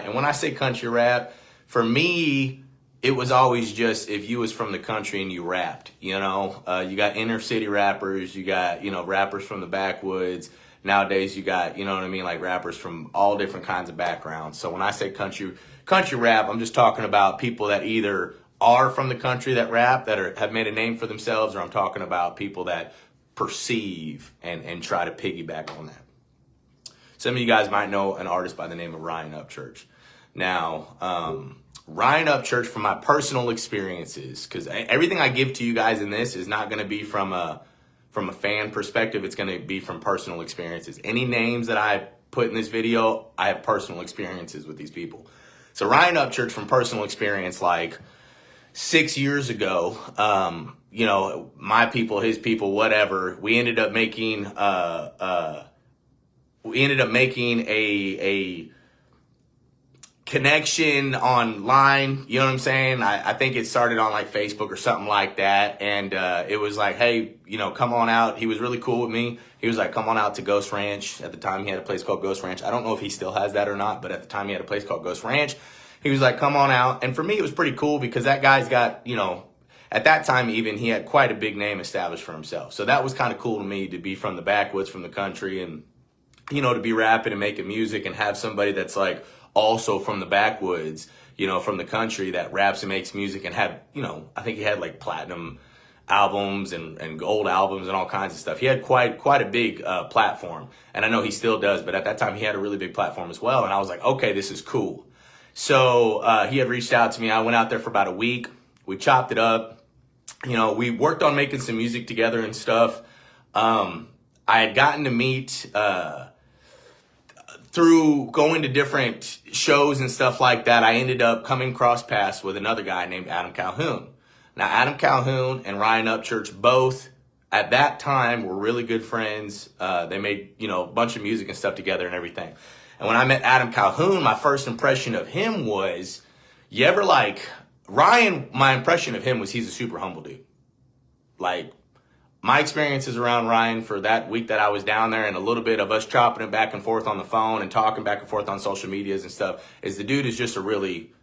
And when I say country rap, for me, it was always just if you was from the country and you rapped, you know. You got inner city rappers, you got, you know, rappers from the backwoods. Nowadays, you got, you know what I mean, like rappers from all different kinds of backgrounds. So when I say country rap, I'm just talking about people that either are from the country that rap, that have made a name for themselves, or I'm talking about people that perceive and try to piggyback on that. Some of you guys might know an artist by the name of Ryan Upchurch. Now, Ryan Upchurch, from my personal experiences, because everything I give to you guys in this is not going to be from a fan perspective. It's going to be from personal experiences. Any names that I put in this video, I have personal experiences with these people. So Ryan Upchurch, from personal experience, like 6 years ago, you know, my people, his people, whatever, we ended up making a connection online, you know what I'm saying? I think it started on like Facebook or something like that. And it was like, hey, you know, come on out. He was really cool with me. He was like, come on out to Ghost Ranch. At the time, he had a place called Ghost Ranch. I don't know if he still has that or not, but at the time, he had a place called Ghost Ranch. He was like, come on out. And for me, it was pretty cool because that guy's got, you know, at that time, even, he had quite a big name established for himself. So that was kind of cool to me, to be from the backwoods, from the country, and, you know, to be rapping and making music and have somebody that's like also from the backwoods, you know, from the country, that raps and makes music, and had, you know, I think he had like platinum albums and gold albums and all kinds of stuff. He had quite a big platform, and I know he still does, but at that time he had a really big platform as well. And I was like, okay, this is cool. So he had reached out to me. I went out there for about a week. We chopped it up. You know, we worked on making some music together and stuff. I had gotten to meet, through going to different shows and stuff like that, I ended up coming cross paths with another guy named Adam Calhoun. Now, Adam Calhoun and Ryan Upchurch both, at that time, were really good friends. They made, you know, a bunch of music and stuff together and everything. And when I met Adam Calhoun, my first impression of him was, you ever like, Ryan, my impression of him was he's a super humble dude. Like, my experiences around Ryan for that week that I was down there, and a little bit of us chopping it back and forth on the phone and talking back and forth on social medias and stuff, is the dude is just a really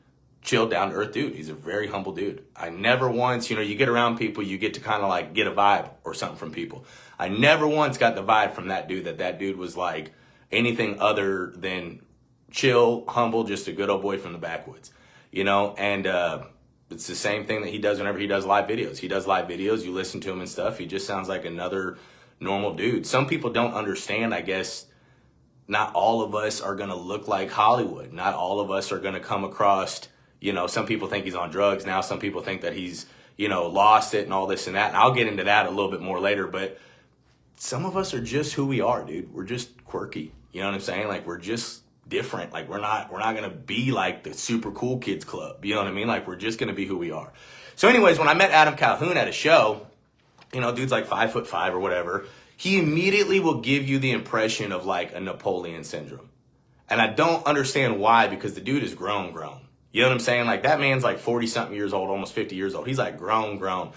chill, down to earth dude. He's a very humble dude. I never once, you know, you get around people, you get to kind of like get a vibe or something from people. I never once got the vibe from that dude that dude was like anything other than chill, humble, just a good old boy from the backwoods, you know? And it's the same thing that he does whenever he does live videos. He does live videos, you listen to him and stuff, he just sounds like another normal dude. Some people don't understand, I guess, not all of us are gonna look like Hollywood. Not all of us are gonna come across, you know, some people think he's on drugs now, some people think that he's, you know, lost it and all this and that. And I'll get into that a little bit more later, but some of us are just who we are, dude. We're just quirky. You know what I'm saying? Like, we're just different. Like, we're not gonna be like the super cool kids club. You know what I mean? Like, we're just gonna be who we are. So anyways, when I met Adam Calhoun at a show, you know, dude's like 5'5" or whatever, he immediately will give you the impression of like a Napoleon syndrome. And I don't understand why, because the dude is grown. You know what I'm saying? Like, that man's like 40 something years old, almost 50 years old. He's like grown.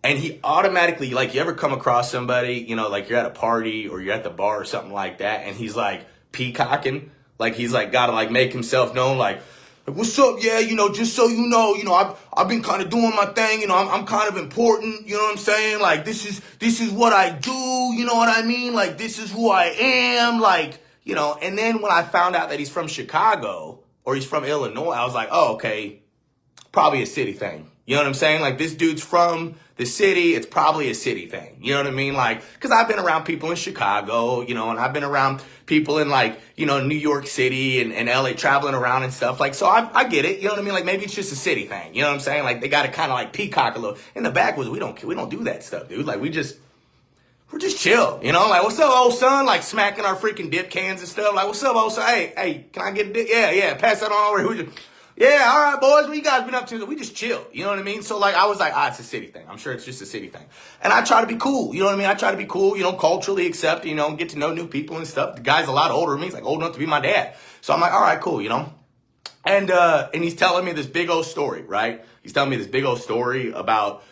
And he automatically, like, you ever come across somebody, you know, like you're at a party or you're at the bar or something like that, and he's like peacocking, like he's like gotta like make himself known, like, what's up? Yeah, you know, just so you know, I've been kind of doing my thing, you know, I'm kind of important, you know what I'm saying? Like, this is what I do, you know what I mean? Like, this is who I am, like, you know. And then when I found out that he's from Chicago or he's from Illinois, I was like, oh, okay, probably a city thing. You know what I'm saying? Like, this dude's from the city. It's probably a city thing. You know what I mean? Like, because I've been around people in Chicago, you know, and I've been around people in, like, you know, New York City and LA, traveling around and stuff. Like, so I get it. You know what I mean? Like, maybe it's just a city thing. You know what I'm saying? Like, they got to kind of like peacock a little. In the backwoods, we don't do that stuff, dude. Like, we're just chill, you know? Like, what's up, old son? Like, smacking our freaking dip cans and stuff. Like, what's up, old son? Hey, can I get a dip? Yeah, pass that on over here. Yeah, all right, boys, what you guys been up to? We just chill, you know what I mean? So, like, I was like, it's a city thing. I'm sure it's just a city thing. And I try to be cool, you know what I mean? I try to be cool, you know, culturally accept, you know, get to know new people and stuff. The guy's a lot older than me. He's like old enough to be my dad. So I'm like, all right, cool, you know? And he's telling me this big old story, right? He's telling me this big old story about,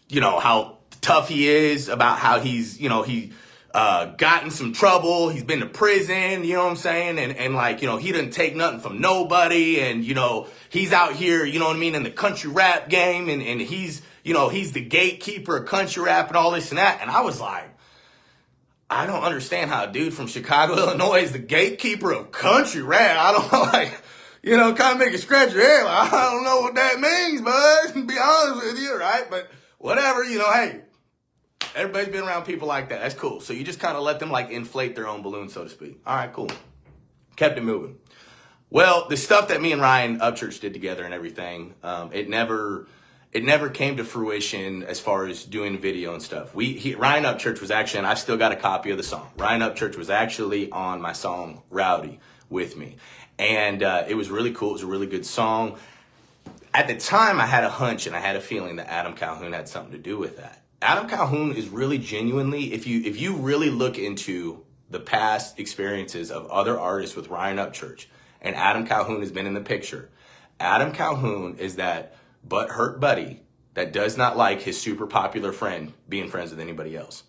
you know, how tough he is, about how he's, you know, he got in some trouble. He's been to prison, you know what I'm saying? And like, you know, he didn't take nothing from nobody. And, you know, he's out here, you know what I mean, in the country rap game. And he's, you know, he's the gatekeeper of country rap and all this and that. And I was like, I don't understand how a dude from Chicago, Illinois is the gatekeeper of country rap. I don't know, like, you know, kind of make you scratch your head. Like, I don't know what that means, bud, to be honest with you, right? But whatever, you know, hey, everybody's been around people like that. That's cool. So you just kind of let them like inflate their own balloon, so to speak. All right, cool. Kept it moving. Well, the stuff that me and Ryan Upchurch did together and everything, it never came to fruition as far as doing video and stuff. Ryan Upchurch was actually, and I've still got a copy of the song. Ryan Upchurch was actually on my song Rowdy with me. And it was really cool. It was a really good song. At the time, I had a hunch and I had a feeling that Adam Calhoun had something to do with that. Adam Calhoun is really genuinely, if you really look into the past experiences of other artists with Ryan Upchurch, and Adam Calhoun has been in the picture, Adam Calhoun is that butthurt buddy that does not like his super popular friend being friends with anybody else.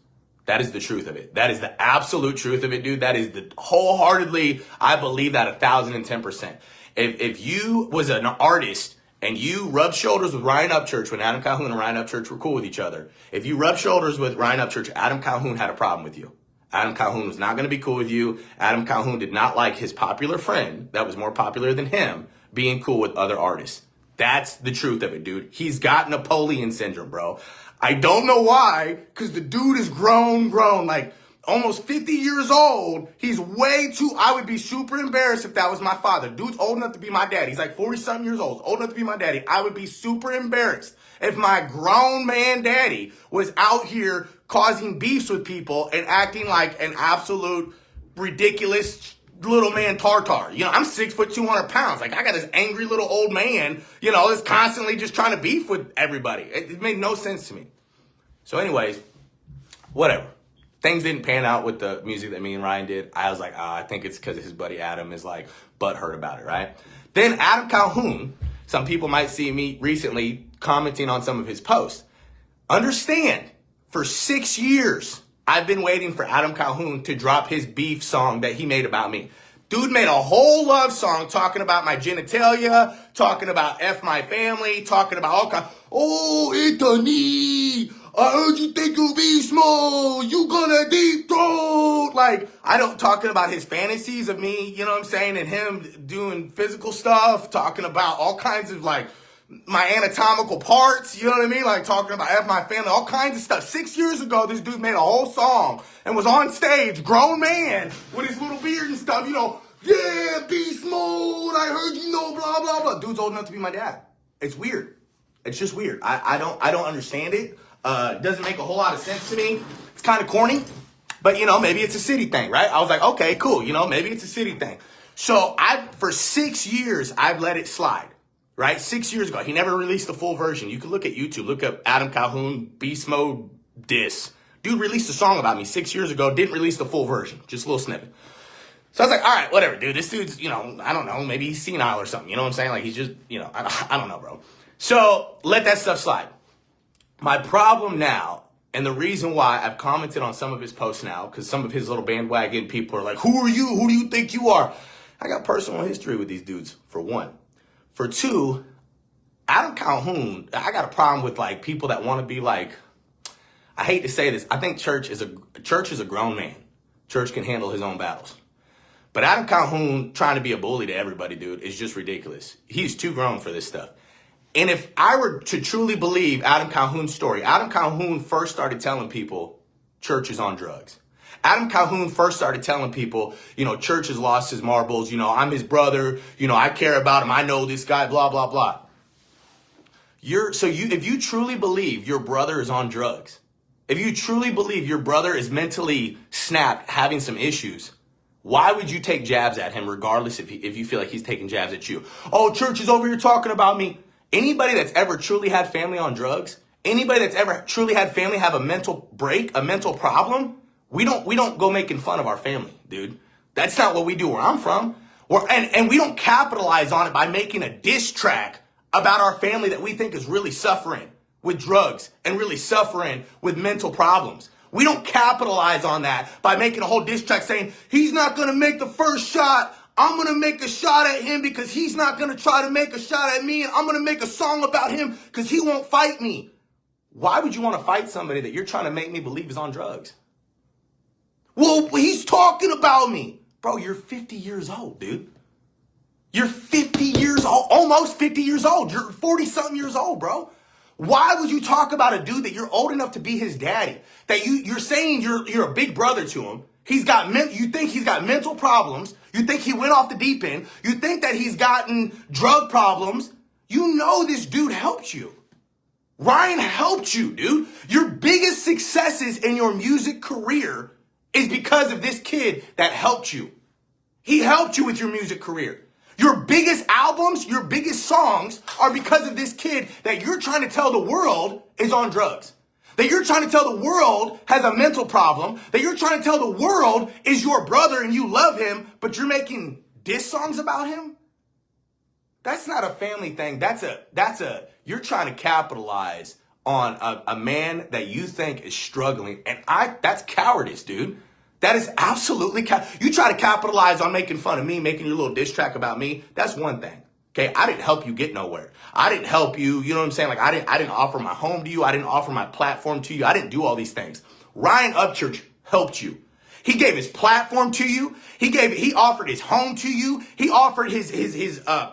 That is the truth of it. That is the absolute truth of it, dude. That is the wholeheartedly, I believe that 1,010%. If you was an artist and you rubbed shoulders with Ryan Upchurch when Adam Calhoun and Ryan Upchurch were cool with each other, if you rubbed shoulders with Ryan Upchurch, Adam Calhoun had a problem with you. Adam Calhoun was not going to be cool with you. Adam Calhoun did not like his popular friend that was more popular than him being cool with other artists. That's the truth of it, dude. He's got Napoleon syndrome, bro. I don't know why, because the dude is grown, like almost 50 years old. He's way too, I would be super embarrassed if that was my father. Dude's old enough to be my dad. He's like 40-something years old, old enough to be my daddy. I would be super embarrassed if my grown man daddy was out here causing beefs with people and acting like an absolute ridiculous little man tartar. You know, I'm 6 foot 200 pounds. Like, I got this angry little old man, you know, that's constantly just trying to beef with everybody. It made no sense to me. So anyways, whatever. Things didn't pan out with the music that me and Ryan did. I was like, I think it's because his buddy Adam is like butthurt about it, right? Then Adam Calhoun, some people might see me recently commenting on some of his posts. Understand, for 6 years, I've been waiting for Adam Calhoun to drop his beef song that he made about me. Dude made a whole love song talking about my genitalia, talking about F my family, talking about all kinds. Oh, Anthony, I heard you think you beast mode. You gonna deep throat. Like, talking about his fantasies of me, you know what I'm saying, and him doing physical stuff, talking about all kinds of like my anatomical parts, you know what I mean? Like talking about F my family, all kinds of stuff. 6 years ago, this dude made a whole song and was on stage, grown man, with his little beard and stuff, you know, yeah, beast mode, I heard you know, blah, blah, blah. Dude's old enough to be my dad. It's weird. It's just weird. I don't understand it. It doesn't make a whole lot of sense to me. It's kind of corny, but you know, maybe it's a city thing, right? I was like, okay, cool. You know, maybe it's a city thing. So for 6 years, I've let it slide. Right? 6 years ago, he never released the full version. You can look at YouTube, look up Adam Calhoun, Beast Mode, diss. Dude released a song about me 6 years ago, didn't release the full version, just a little snippet. So I was like, all right, whatever, dude. This dude's, you know, I don't know, maybe he's senile or something. You know what I'm saying? Like, he's just, you know, I don't know, bro. So let that stuff slide. My problem now, and the reason why I've commented on some of his posts now, because some of his little bandwagon people are like, who are you? Who do you think you are? I got personal history with these dudes, for one. For two, Adam Calhoun, I got a problem with like people that want to be like, I hate to say this, I think Church is a grown man. Church can handle his own battles. But Adam Calhoun trying to be a bully to everybody, dude, is just ridiculous. He's too grown for this stuff. And if I were to truly believe Adam Calhoun's story, Adam Calhoun first started telling people Church is on drugs. Adam Calhoun first started telling people, you know, Church has lost his marbles. You know, I'm his brother. You know, I care about him. I know this guy, blah, blah, blah. If you truly believe your brother is on drugs, if you truly believe your brother is mentally snapped, having some issues, why would you take jabs at him regardless if you feel like he's taking jabs at you? Oh, Church is over here talking about me. Anybody that's ever truly had family on drugs, anybody that's ever truly had family have a mental break, a mental problem, we don't go making fun of our family, dude. That's not what we do where I'm from. And we don't capitalize on it by making a diss track about our family that we think is really suffering with drugs and really suffering with mental problems. We don't capitalize on that by making a whole diss track saying, he's not going to make the first shot. I'm going to make a shot at him because he's not going to try to make a shot at me. And I'm going to make a song about him because he won't fight me. Why would you want to fight somebody that you're trying to make me believe is on drugs? Well, he's talking about me. Bro, you're 50 years old, dude. You're 50 years old, almost 50 years old. You're 40-something years old, bro. Why would you talk about a dude that you're old enough to be his daddy? That you're saying you're a big brother to him. You think he's got mental problems. You think he went off the deep end. You think that he's gotten drug problems. You know this dude helped you. Ryan helped you, dude. Your biggest successes in your music career is because of this kid that helped you. He helped you with your music career. Your biggest albums, your biggest songs are because of this kid that you're trying to tell the world is on drugs. That you're trying to tell the world has a mental problem. That you're trying to tell the world is your brother and you love him, but you're making diss songs about him? That's not a family thing. You're trying to capitalize on a man that you think is struggling. And that's cowardice, dude. That is absolutely you try to capitalize on making fun of me, making your little diss track about me. That's one thing. Okay, I didn't help you get nowhere. I didn't help you, you know what I'm saying? Like I didn't offer my home to you. I didn't offer my platform to you. I didn't do all these things. Ryan Upchurch helped you. He gave his platform to you. He offered his home to you. He offered his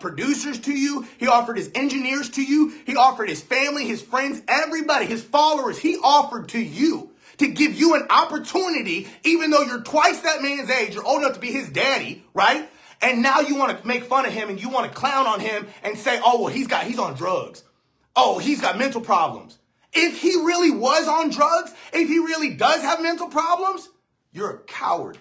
producers to you. He offered his engineers to you. He offered his family, his friends, everybody, his followers. He offered to you to give you an opportunity, even though you're twice that man's age, you're old enough to be his daddy, right? And now you want to make fun of him and you want to clown on him and say, oh, well, he's on drugs. Oh, he's got mental problems. If he really was on drugs, if he really does have mental problems, you're a coward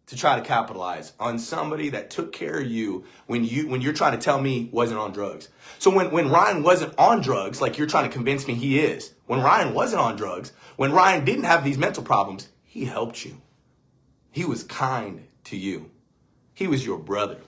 to try to capitalize on somebody that took care of you when you're trying to tell me wasn't on drugs. So when Ryan wasn't on drugs, like you're trying to convince me he is, when Ryan wasn't on drugs, when Ryan didn't have these mental problems, he helped you. He was kind to you. He was your brother.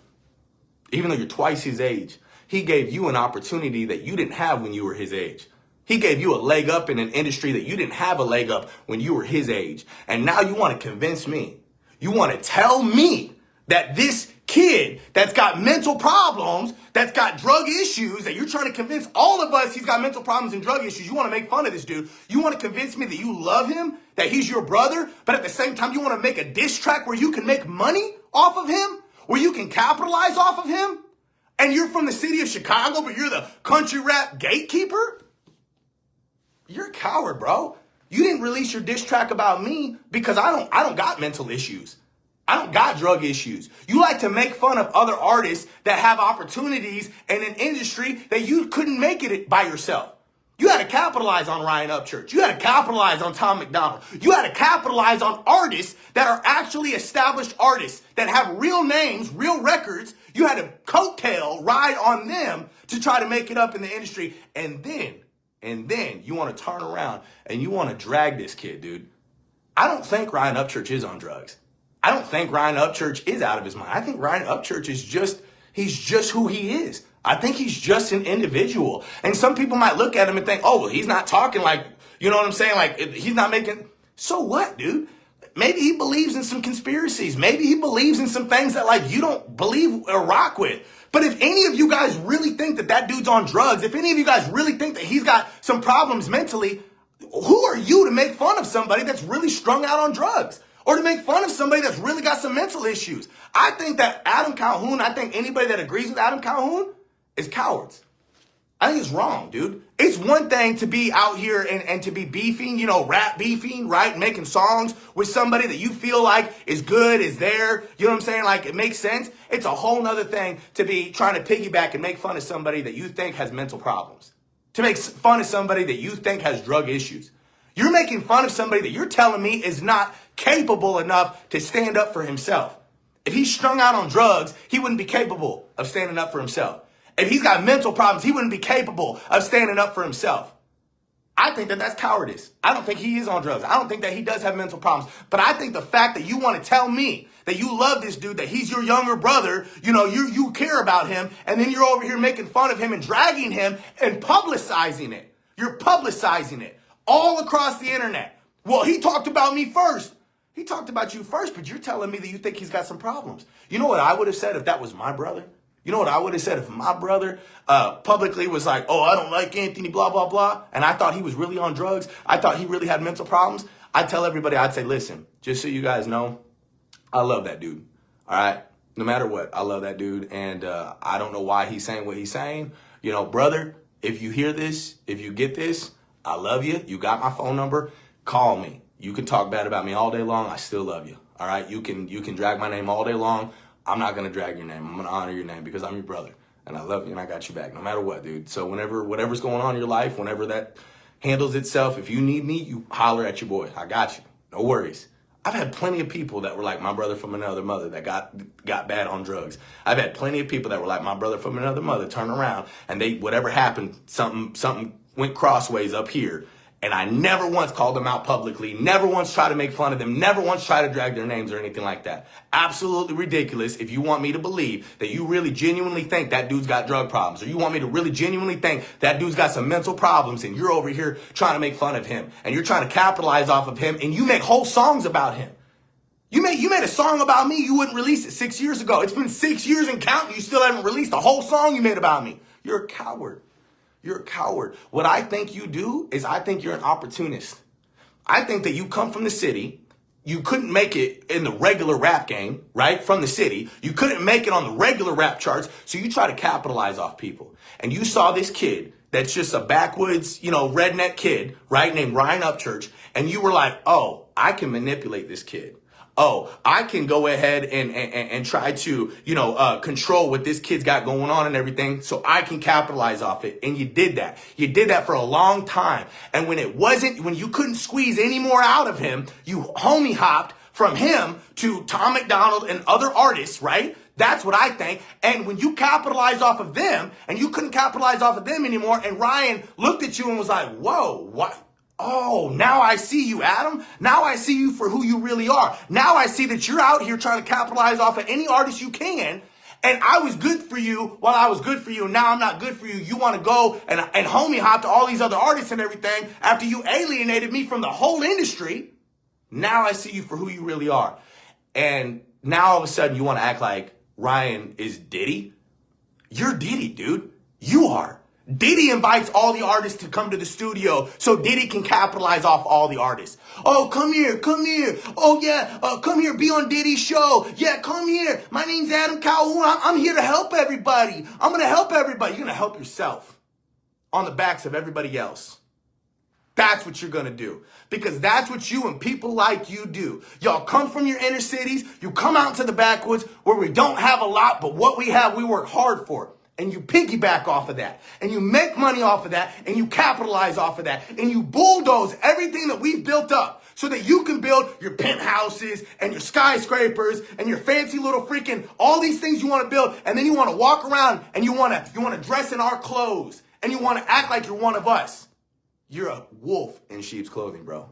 Even though you're twice his age, he gave you an opportunity that you didn't have when you were his age. He gave you a leg up in an industry that you didn't have a leg up when you were his age. And now you want to convince me. You want to tell me that this kid that's got mental problems, that's got drug issues, that you're trying to convince all of us he's got mental problems and drug issues. You want to make fun of this dude. You want to convince me that you love him, that he's your brother, but at the same time you want to make a diss track where you can make money off of him, where you can capitalize off of him, and you're from the city of Chicago, but you're the country rap gatekeeper? You're a coward, bro. You didn't release your diss track about me because I don't got mental issues. I don't got drug issues. You like to make fun of other artists that have opportunities in an industry that you couldn't make it by yourself. You had to capitalize on Ryan Upchurch. You had to capitalize on Tom McDonald. You had to capitalize on artists that are actually established artists that have real names, real records. You had to coattail, ride on them to try to make it up in the industry. And then you want to turn around and you want to drag this kid, dude. I don't think Ryan Upchurch is on drugs. I don't think Ryan Upchurch is out of his mind. I think Ryan Upchurch he's just who he is. I think he's just an individual. And some people might look at him and think, oh, well, he's not talking like, you know what I'm saying? Like, he's not making, so what, dude? Maybe he believes in some conspiracies. Maybe he believes in some things that, like, you don't believe or rock with. But if any of you guys really think that dude's on drugs, if any of you guys really think that he's got some problems mentally, who are you to make fun of somebody that's really strung out on drugs? Or to make fun of somebody that's really got some mental issues? I think that I think anybody that agrees with Adam Calhoun is cowards. I think it's wrong, dude. It's one thing to be out here and to be beefing, you know, rap beefing, right? Making songs with somebody that you feel like is good, is there. You know what I'm saying? Like, it makes sense. It's a whole nother thing to be trying to piggyback and make fun of somebody that you think has mental problems. To make fun of somebody that you think has drug issues. You're making fun of somebody that you're telling me is not capable enough to stand up for himself. If he's strung out on drugs, he wouldn't be capable of standing up for himself. If he's got mental problems, he wouldn't be capable of standing up for himself. I think that that's cowardice. I don't think he is on drugs. I don't think that he does have mental problems. But I think the fact that you want to tell me that you love this dude, that he's your younger brother, you know, you care about him, and then you're over here making fun of him and dragging him and publicizing it. You're publicizing it all across the internet. Well, he talked about me first. He talked about you first, but you're telling me that you think he's got some problems. You know what I would have said if that was my brother? You know what I would have said if my brother publicly was like, oh, I don't like Anthony, blah, blah, blah, and I thought he was really on drugs. I thought he really had mental problems. I'd tell everybody, I'd say, listen, just so you guys know, I love that dude, all right? No matter what, I love that dude, and I don't know why he's saying what he's saying. You know, brother, if you hear this, if you get this, I love you. You got my phone number. Call me. You can talk bad about me all day long. I still love you. All right. You can drag my name all day long. I'm not going to drag your name. I'm going to honor your name because I'm your brother and I love you and I got you back no matter what, dude. So whatever's going on in your life, whenever that handles itself, if you need me, you holler at your boy. I got you. No worries. I've had plenty of people that were like my brother from another mother that got bad on drugs. I've had plenty of people that were like my brother from another mother turn around and they, whatever happened, something went crossways up here. And I never once called them out publicly, never once tried to make fun of them, never once tried to drag their names or anything like that. Absolutely ridiculous if you want me to believe that you really genuinely think that dude's got drug problems, or you want me to really genuinely think that dude's got some mental problems and you're over here trying to make fun of him and you're trying to capitalize off of him and you make whole songs about him. You made a song about me, you wouldn't release it 6 years ago. It's been 6 years and counting, you still haven't released the whole song you made about me. You're a coward. You're a coward. What I think you do is I think you're an opportunist. I think that you come from the city. You couldn't make it in the regular rap game, right? From the city. You couldn't make it on the regular rap charts. So you try to capitalize off people. And you saw this kid that's just a backwoods, redneck kid, right? Named Ryan Upchurch. And you were like, oh, I can manipulate this kid. Oh, I can go ahead and try to, control what this kid's got going on and everything so I can capitalize off it. And you did that. You did that for a long time. And when you couldn't squeeze any more out of him, you homie hopped from him to Tom McDonald and other artists, right? That's what I think. And when you capitalized off of them and you couldn't capitalize off of them anymore, and Ryan looked at you and was like, whoa, what? Oh, now I see you, Adam. Now I see you for who you really are. Now I see that you're out here trying to capitalize off of any artist you can. And I was good for you while I was good for you. Now I'm not good for you. You want to go and homie hop to all these other artists and everything after you alienated me from the whole industry. Now I see you for who you really are. And now all of a sudden you want to act like Ryan is Diddy. You're Diddy, dude. You are. Diddy invites all the artists to come to the studio so Diddy can capitalize off all the artists. Oh, come here. Oh, yeah, come here, be on Diddy's show. Yeah, come here. My name's Adam Calhoun. I'm here to help everybody. I'm going to help everybody. You're going to help yourself on the backs of everybody else. That's what you're going to do, because that's what you and people like you do. Y'all come from your inner cities. You come out to the backwoods where we don't have a lot, but what we have, we work hard for. And you piggyback off of that, and you make money off of that, and you capitalize off of that, and you bulldoze everything that we've built up so that you can build your penthouses and your skyscrapers and your fancy little freaking, all these things you want to build, and then you want to walk around and you want to dress in our clothes, and you want to act like you're one of us. You're a wolf in sheep's clothing, bro.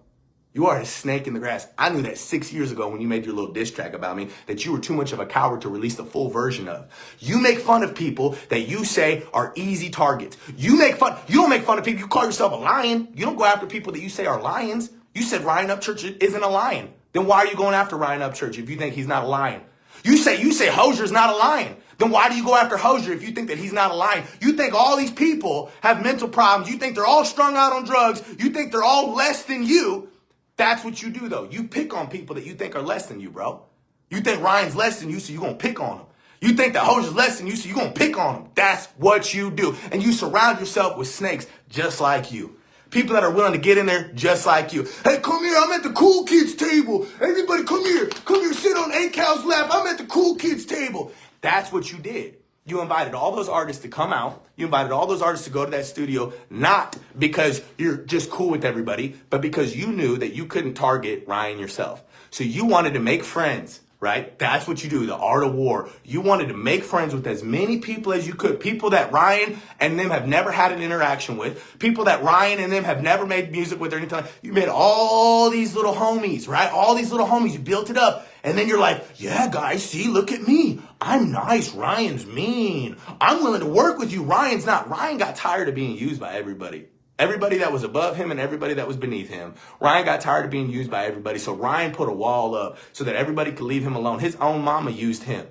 You are a snake in the grass. I knew that 6 years ago when you made your little diss track about me that you were too much of a coward to release the full version of. You make fun of people that you say are easy targets. You don't make fun of people. You call yourself a lion. You don't go after people that you say are lions. You said Ryan Upchurch isn't a lion. Then why are you going after Ryan Upchurch if you think he's not a lion? You say Hosier's not a lion. Then why do you go after Hosier if you think that he's not a lion? You think all these people have mental problems. You think they're all strung out on drugs. You think they're all less than you. That's what you do, though. You pick on people that you think are less than you, bro. You think Ryan's less than you, so you're going to pick on him. You think that Hosier's less than you, so you're going to pick on him. That's what you do. And you surround yourself with snakes just like you. People that are willing to get in there just like you. Hey, come here. I'm at the cool kids table. Everybody, come here. Come here, sit on A-Cal's lap. I'm at the cool kids table. That's what you did. You invited all those artists to come out. You invited all those artists to go to that studio, not because you're just cool with everybody, but because you knew that you couldn't target Ryan yourself. So you wanted to make friends, right? That's what you do, the art of war. You wanted to make friends with as many people as you could. People that Ryan and them have never had an interaction with. People that Ryan and them have never made music with or anything. You made all these little homies, right? All these little homies. You built it up. And then you're like, yeah, guys, see, look at me. I'm nice. Ryan's mean. I'm willing to work with you. Ryan's not. Ryan got tired of being used by everybody. Everybody that was above him and everybody that was beneath him. Ryan got tired of being used by everybody, so Ryan put a wall up so that everybody could leave him alone. His own mama used him.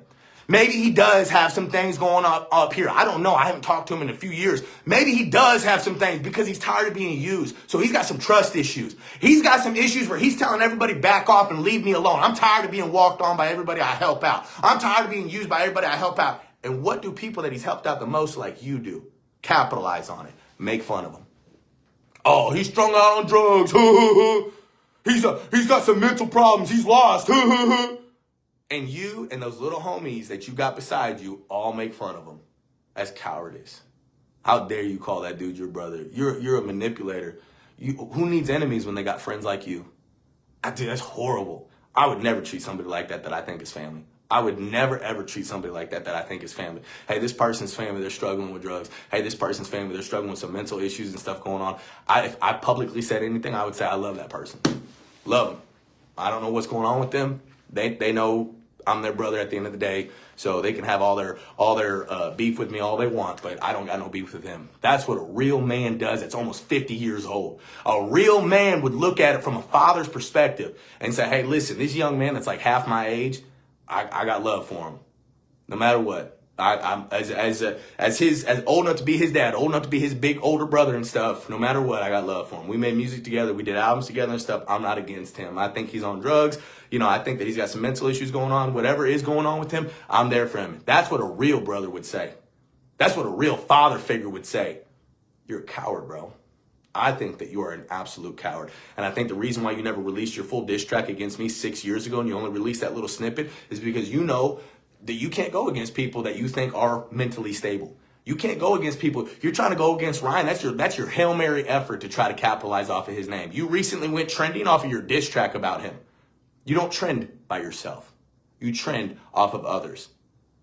Maybe he does have some things going on up here. I don't know. I haven't talked to him in a few years. Maybe he does have some things because he's tired of being used. So he's got some trust issues. He's got some issues where he's telling everybody back off and leave me alone. I'm tired of being walked on by everybody I help out. I'm tired of being used by everybody I help out. And what do people that he's helped out the most like you do? Capitalize on it. Make fun of him. Oh, he's strung out on drugs. He's got some mental problems. He's lost. And you and those little homies that you got beside you all make fun of him. That's cowardice. How dare you call that dude your brother? You're a manipulator. Who needs enemies when they got friends like you? Dude, that's horrible. I would never treat somebody like that I think is family. I would never, ever treat somebody like that I think is family. Hey, this person's family, they're struggling with drugs. Hey, this person's family, they're struggling with some mental issues and stuff going on. If I publicly said anything, I would say I love that person. Love them. I don't know what's going on with them. They know I'm their brother at the end of the day, so they can have all their beef with me all they want, but I don't got no beef with them. That's what a real man does. It's almost 50 years old. A real man would look at it from a father's perspective and say, hey, listen, this young man that's like half my age, I got love for him, no matter what. I'm as old enough to be his dad, old enough to be his big older brother and stuff. No matter what, I got love for him. We made music together, we did albums together and stuff. I'm not against him. I think he's on drugs. I think that he's got some mental issues going on. Whatever is going on with him, I'm there for him. That's what a real brother would say. That's what a real father figure would say. You're a coward, bro. I think that you are an absolute coward. And I think the reason why you never released your full diss track against me 6 years ago and you only released that little snippet is because you know that you can't go against people that you think are mentally stable. You can't go against people. You're trying to go against Ryan. That's your Hail Mary effort to try to capitalize off of his name. You recently went trending off of your diss track about him. You don't trend by yourself. You trend off of others.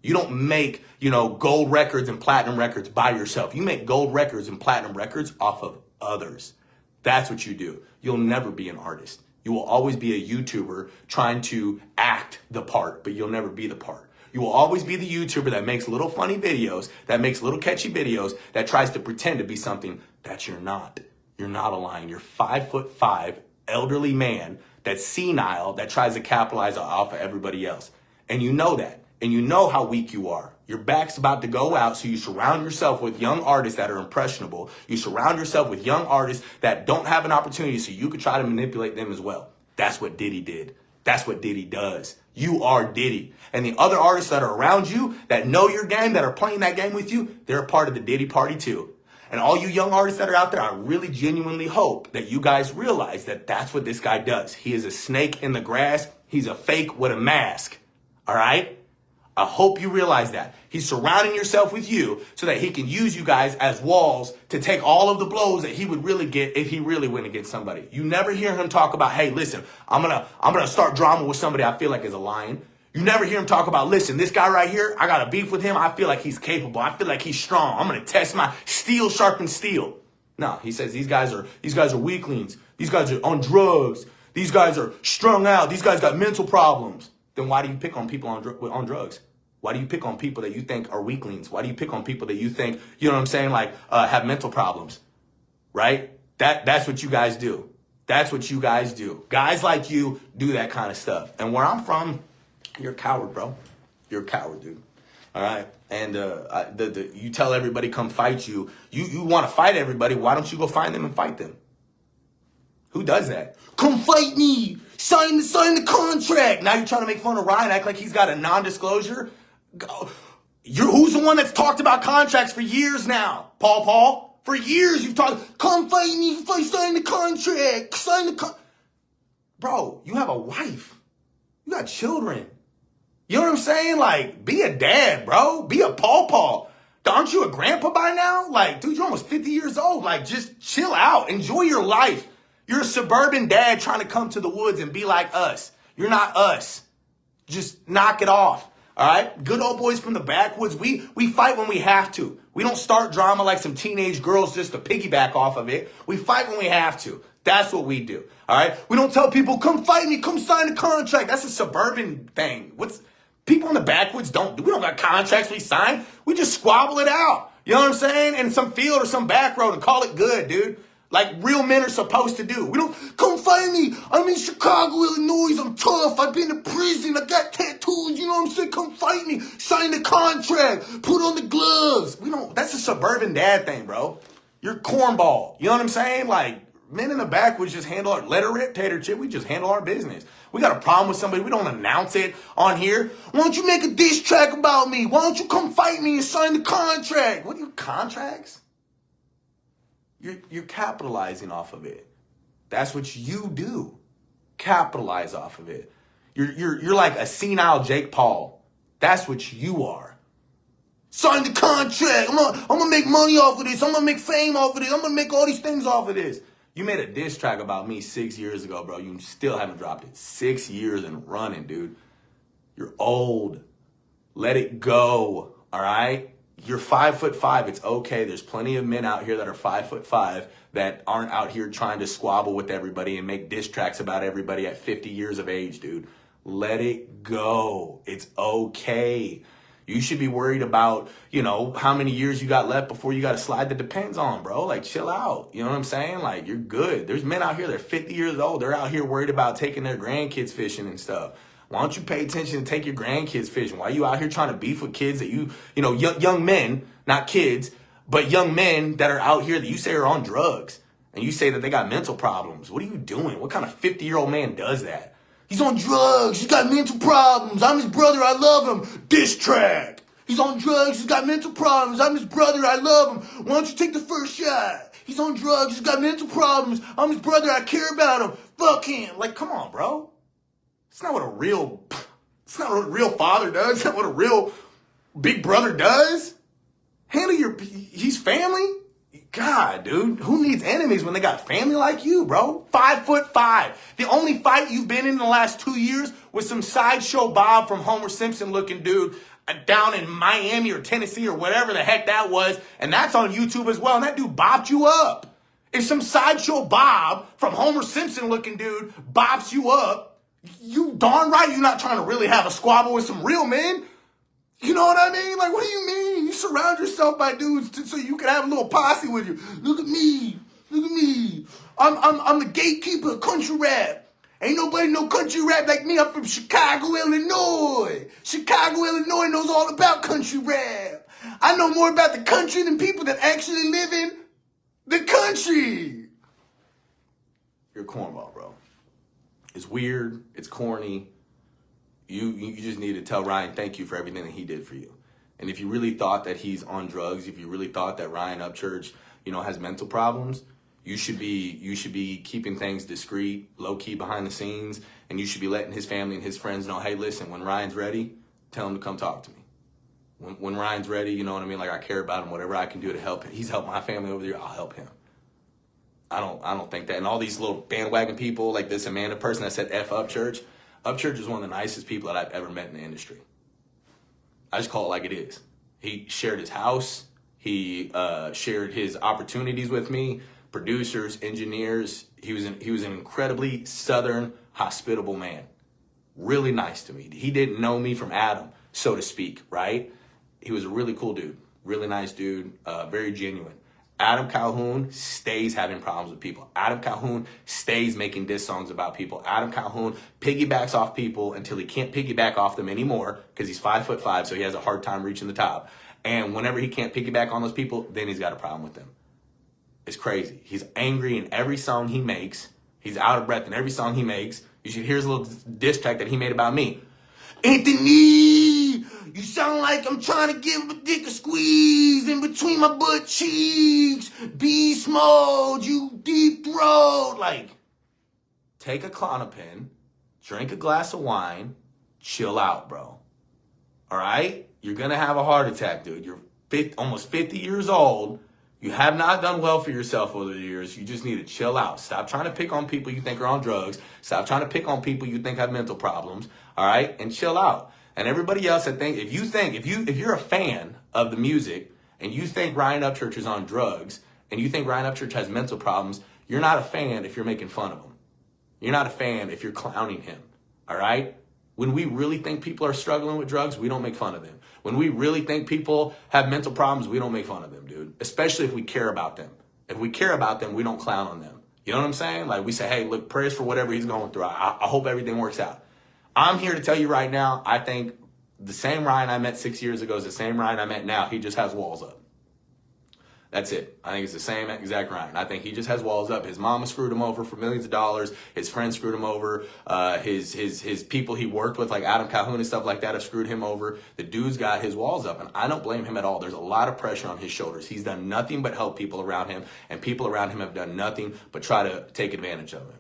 You don't make, gold records and platinum records by yourself. You make gold records and platinum records off of others. That's what you do. You'll never be an artist. You will always be a YouTuber trying to act the part, but you'll never be the part. You will always be the YouTuber that makes little funny videos, that makes little catchy videos, that tries to pretend to be something that you're not. You're not a lion. You're 5'5", elderly man that's senile, that tries to capitalize off of everybody else. And you know that. And you know how weak you are. Your back's about to go out, so you surround yourself with young artists that are impressionable. You surround yourself with young artists that don't have an opportunity, so you could try to manipulate them as well. That's what Diddy did. That's what Diddy does. You are Diddy. And the other artists that are around you, that know your game, that are playing that game with you, they're a part of the Diddy party too. And all you young artists that are out there, I really genuinely hope that you guys realize that that's what this guy does. He is a snake in the grass. He's a fake with a mask. All right? I hope you realize that. He's surrounding himself with you so that he can use you guys as walls to take all of the blows that he would really get if he really went against somebody. You never hear him talk about, hey, listen, I'm gonna start drama with somebody I feel like is a lion. You never hear him talk about, listen, this guy right here, I got a beef with him. I feel like he's capable. I feel like he's strong. I'm gonna test my steel sharpens steel. No, he says these guys are weaklings. These guys are on drugs. These guys are strung out. These guys got mental problems. Then why do you pick on people on drugs? Why do you pick on people that you think are weaklings? Why do you pick on people that you think, you know what I'm saying, like have mental problems, right? That's what you guys do. That's what you guys do. Guys like you do that kind of stuff. And where I'm from, you're a coward, bro. You're a coward, dude. All right? And you tell everybody come fight you. You want to fight everybody. Why don't you go find them and fight them? Who does that? Come fight me. Sign the contract. Now you're trying to make fun of Ryan, act like he's got a non-disclosure. Who's the one that's talked about contracts for years now? Paul? For years you've talked, come fight me, sign the contract, Bro, you have a wife. You got children. You know what I'm saying? Like, be a dad, bro. Be a Paul. Aren't you a grandpa by now? Like, dude, you're almost 50 years old. Like, just chill out. Enjoy your life. You're a suburban dad trying to come to the woods and be like us. You're not us. Just knock it off. All right? Good old boys from the backwoods. We fight when we have to. We don't start drama like some teenage girls just to piggyback off of it. We fight when we have to. That's what we do. All right? We don't tell people, come fight me, come sign a contract. That's a suburban thing. People in the backwoods don't do. We don't got contracts we sign. We just squabble it out. You know what I'm saying? In some field or some back road and call it good, dude. Like real men are supposed to do. We don't, come find me. I'm in Chicago, Illinois. I'm tough. I've been to prison. I got tattoos. You know what I'm saying? Come fight me. Sign the contract. Put on the gloves. We don't, that's a suburban dad thing, bro. You're cornball. You know what I'm saying? Like, men in the back would just handle our, let her rip, tater chip. We just handle our business. We got a problem with somebody. We don't announce it on here. Why don't you make a diss track about me? Why don't you come fight me and sign the contract? What are you, contracts? You're capitalizing off of it. That's what you do. Capitalize off of it. You're like a senile Jake Paul. That's what you are. Sign the contract. I'm gonna make money off of this. I'm gonna make fame off of this. I'm gonna make all these things off of this. You made a diss track about me 6 years ago, bro. You still haven't dropped it. 6 years and running, dude. You're old. Let it go. All right? You're 5'5". It's okay. There's plenty of men out here that are 5'5" that aren't out here trying to squabble with everybody and make diss tracks about everybody at 50 years of age, dude. Let it go. It's okay. You should be worried about, you know, how many years you got left before you got a slide that depends on, bro. Like, chill out. You know what I'm saying? Like, you're good. There's men out here that are 50 years old. They're out here worried about taking their grandkids fishing and stuff. Why don't you pay attention and take your grandkids fishing? Why are you out here trying to beef with kids that you know, young men, not kids, but young men that are out here that you say are on drugs and you say that they got mental problems? What are you doing? What kind of 50-year-old man does that? He's on drugs. He's got mental problems. I'm his brother. I love him. Diss track. He's on drugs. He's got mental problems. I'm his brother. I love him. Why don't you take the first shot? He's on drugs. He's got mental problems. I'm his brother. I care about him. Fuck him. Like, come on, bro. It's not what a real father does. It's not what a real big brother does. Handle he's family. God, dude, who needs enemies when they got family like you, bro? 5'5". The only fight you've been in the last 2 years was some sideshow Bob from Homer Simpson looking dude down in Miami or Tennessee or whatever the heck that was. And that's on YouTube as well. And that dude bopped you up. If some sideshow Bob from Homer Simpson looking dude bops you up, you darn right you're not trying to really have a squabble with some real men. You know what I mean? Like, what do you mean? You surround yourself by dudes so you can have a little posse with you. Look at me. Look at me. I'm the gatekeeper of country rap. Ain't nobody know country rap like me. I'm from Chicago, Illinois. Chicago, Illinois knows all about country rap. I know more about the country than people that actually live in the country. You're a cornball, bro. It's weird. It's corny. You just need to tell Ryan thank you for everything that he did for you. And if you really thought that he's on drugs, if you really thought that Ryan Upchurch, you know, has mental problems, you should be keeping things discreet, low key behind the scenes, and you should be letting his family and his friends know, hey, listen, when Ryan's ready, tell him to come talk to me. When Ryan's ready, you know what I mean? Like, I care about him, whatever I can do to help him. He's helped my family over there, I'll help him. I don't think that. And all these little bandwagon people, like this Amanda person that said F Upchurch. Upchurch is one of the nicest people that I've ever met in the industry. I just call it like it is. He shared his house. He shared his opportunities with me, producers, engineers. He was an incredibly southern, hospitable man. Really nice to me. He didn't know me from Adam, so to speak, right? He was a really cool dude, really nice dude, very genuine. Adam Calhoun stays having problems with people. Adam Calhoun stays making diss songs about people. Adam Calhoun piggybacks off people until he can't piggyback off them anymore because he's 5'5", so he has a hard time reaching the top. And whenever he can't piggyback on those people, then he's got a problem with them. It's crazy. He's angry in every song he makes. He's out of breath in every song he makes. You should hear his little diss track that he made about me. Anthony, you sound like I'm trying to give a dick a squeeze in between my butt cheeks. Beast mode, you deep throat. Like, take a Klonopin, drink a glass of wine, chill out, bro. All right? You're going to have a heart attack, dude. You're almost 50 years old. You have not done well for yourself over the years. You just need to chill out. Stop trying to pick on people you think are on drugs. Stop trying to pick on people you think have mental problems. All right? And chill out. And everybody else, if you're a fan of the music and you think Ryan Upchurch is on drugs and you think Ryan Upchurch has mental problems, you're not a fan if you're making fun of him. You're not a fan if you're clowning him. All right? When we really think people are struggling with drugs, we don't make fun of them. When we really think people have mental problems, we don't make fun of them, dude. Especially if we care about them. If we care about them, we don't clown on them. You know what I'm saying? Like we say, hey, look, prayers for whatever he's going through. I hope everything works out. I'm here to tell you right now, I think the same Ryan I met 6 years ago is the same Ryan I met now. He just has walls up. That's it. I think it's the same exact Ryan. I think he just has walls up. His mama screwed him over for millions of dollars. His friends screwed him over. His people he worked with, like Adam Calhoun and stuff like that, have screwed him over. The dude's got his walls up, and I don't blame him at all. There's a lot of pressure on his shoulders. He's done nothing but help people around him, and people around him have done nothing but try to take advantage of him.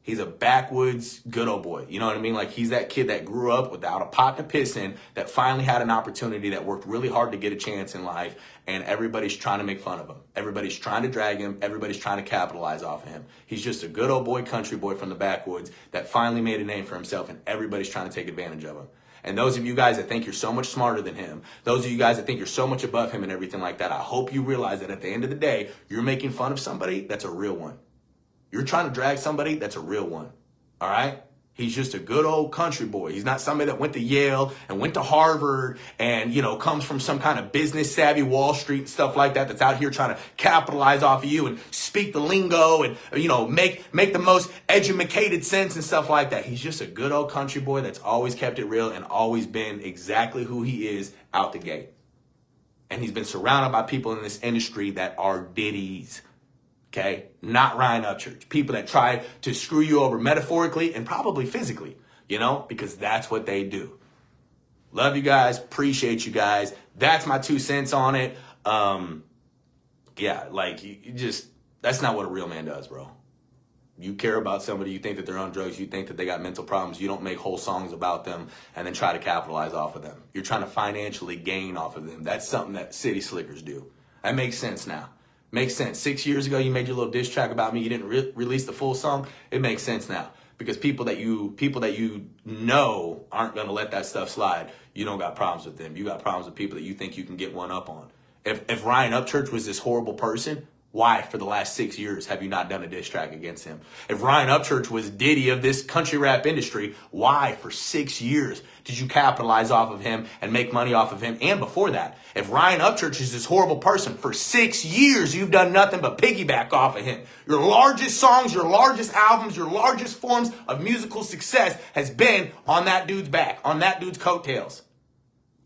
He's a backwoods good old boy. You know what I mean? Like he's that kid that grew up without a pot to piss in, that finally had an opportunity, that worked really hard to get a chance in life, and everybody's trying to make fun of him. Everybody's trying to drag him. Everybody's trying to capitalize off of him. He's just a good old boy, country boy from the backwoods that finally made a name for himself, and everybody's trying to take advantage of him. And those of you guys that think you're so much smarter than him, those of you guys that think you're so much above him and everything like that, I hope you realize that at the end of the day, you're making fun of somebody that's a real one. You're trying to drag somebody that's a real one. All right? He's just a good old country boy. He's not somebody that went to Yale and went to Harvard and, you know, comes from some kind of business savvy Wall Street and stuff like that, that's out here trying to capitalize off of you and speak the lingo and, you know, make the most educated sense and stuff like that. He's just a good old country boy that's always kept it real and always been exactly who he is out the gate. And he's been surrounded by people in this industry that are ditties. Okay, not Ryan Upchurch. People that try to screw you over metaphorically and probably physically, you know, because that's what they do. Love you guys. Appreciate you guys. That's my 2 cents on it. Yeah, like you just, that's not what a real man does, bro. You care about somebody, you think that they're on drugs, you think that they got mental problems, you don't make whole songs about them and then try to capitalize off of them. You're trying to financially gain off of them. That's something that city slickers do. That makes sense now. Makes sense. 6 years ago, you made your little diss track about me. You didn't release the full song. It makes sense now because people that you know aren't going to let that stuff slide. You don't got problems with them. You got problems with people that you think you can get one up on. If Ryan Upchurch was this horrible person, why for the last 6 years have you not done a diss track against him? If Ryan Upchurch was Diddy of this country rap industry, why for 6 years did you capitalize off of him and make money off of him? And before that, if Ryan Upchurch is this horrible person, for 6 years you've done nothing but piggyback off of him. Your largest songs, your largest albums, your largest forms of musical success has been on that dude's back, on that dude's coattails.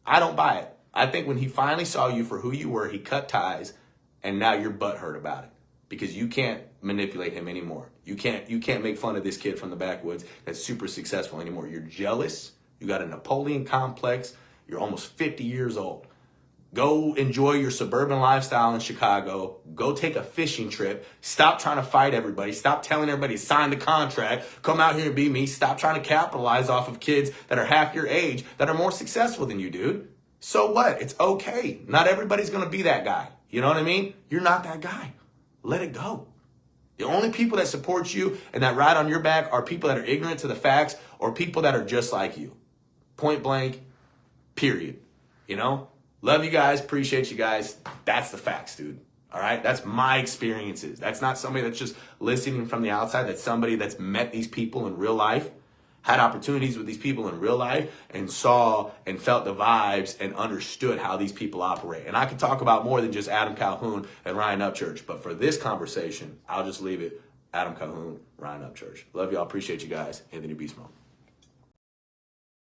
I don't buy it. I think when he finally saw you for who you were, he cut ties. And now you're butthurt about it because you can't manipulate him anymore. You can't make fun of this kid from the backwoods that's super successful anymore. You're jealous. You got a Napoleon complex. You're almost 50 years old. Go enjoy your suburban lifestyle in Chicago. Go take a fishing trip. Stop trying to fight everybody. Stop telling everybody to sign the contract. Come out here and be me. Stop trying to capitalize off of kids that are half your age that are more successful than you, dude. So what? It's okay. Not everybody's going to be that guy. You know what I mean? You're not that guy. Let it go. The only people that support you and that ride on your back are people that are ignorant to the facts or people that are just like you. Point blank, period. You know? Love you guys. Appreciate you guys. That's the facts, dude. All right? That's my experiences. That's not somebody that's just listening from the outside. That's somebody that's met these people in real life, had opportunities with these people in real life, and saw and felt the vibes and understood how these people operate. And I could talk about more than just Adam Calhoun and Ryan Upchurch, but for this conversation, I'll just leave it Adam Calhoun, Ryan Upchurch. Love y'all. Appreciate you guys. Anthony Beast Mode.